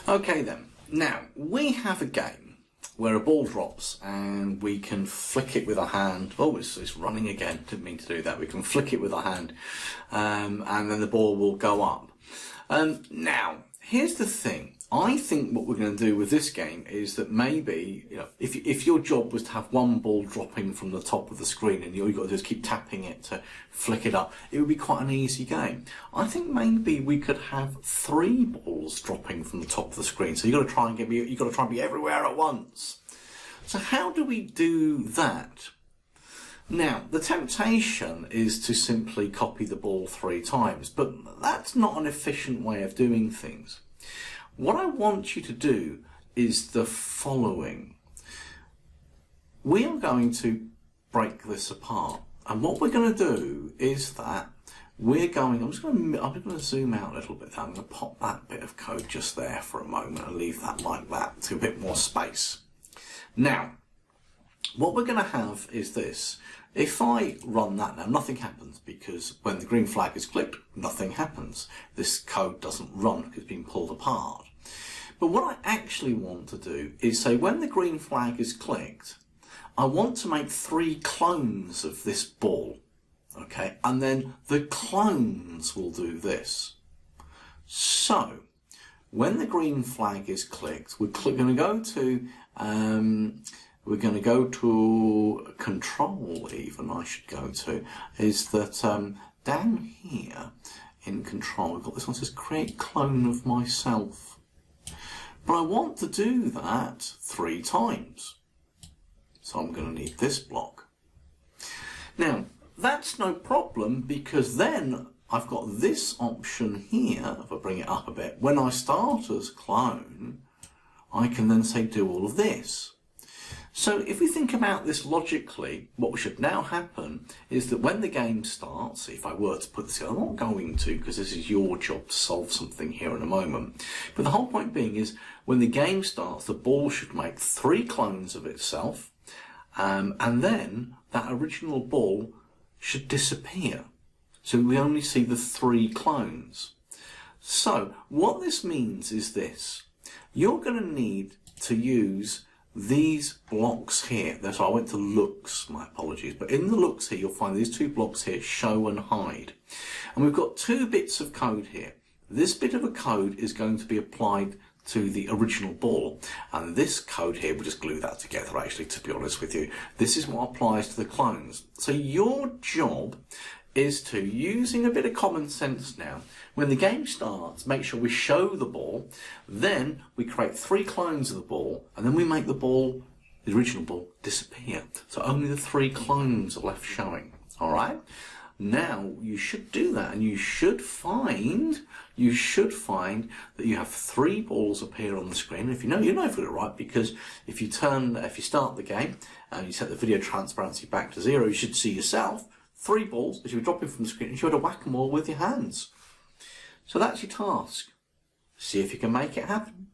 Okay then, now we have a game where a ball drops and we can flick it with a hand. Oh, it's running again, didn't mean to do that. We can flick it with a hand and then the ball will go up. Now, here's the thing. I think what we're going to do with this game is that maybe, if your job was to have one ball dropping from the top of the screen and all you've got to do is keep tapping it to flick it up, it would be quite an easy game. I think maybe we could have 3 balls dropping from the top of the screen. So you've got to try and be everywhere at once. So how do we do that? Now, the temptation is to simply copy the ball 3 times, but that's not an efficient way of doing things. What I want you to do is the following. We are going to break this apart, and what we're going to do is that I'm going to zoom out a little bit. I'm going to pop that bit of code just there for a moment and leave that like that to a bit more space. Now, what we're going to have is this. If I run that now, nothing happens because when the green flag is clicked, nothing happens. This code doesn't run because it's been pulled apart. But what I actually want to do is say when the green flag is clicked, I want to make 3 clones of this ball, okay? And then the clones will do this. So, when the green flag is clicked, we're going to go to control even, I should go to, is that down here in control, we've got this one that says create clone of myself. But I want to do that 3 times. So I'm going to need this block. Now, that's no problem because then I've got this option here, if I bring it up a bit, when I start as clone, I can then say do all of this. So if we think about this logically, what should now happen is that when the game starts, if I were to put this in, I'm not going to because this is your job to solve something here in a moment. But the whole point being is when the game starts, the ball should make 3 clones of itself and then that original ball should disappear. So we only see the 3 clones. So what this means is this. You're going to need to use these blocks here. That's why I went to looks, my apologies. But in the looks here, you'll find these 2 blocks here, show and hide. And we've got 2 bits of code here. This bit of a code is going to be applied to the original ball. And this code here, we'll just glue that together actually, to be honest with you. This is what applies to the clones. So your job is to, using a bit of common sense now, when the game starts, make sure we show the ball, then we create 3 clones of the ball, and then we make the ball, the original ball, disappear. So only the 3 clones are left showing, all right? Now, you should do that, and you should find that you have 3 balls appear on the screen. If you know you've got it right, because if you start the game, and you set the video transparency back to 0, you should see yourself 3 balls as you're dropping from the screen, and you should have to whack them all with your hands. So that's your task. See if you can make it happen.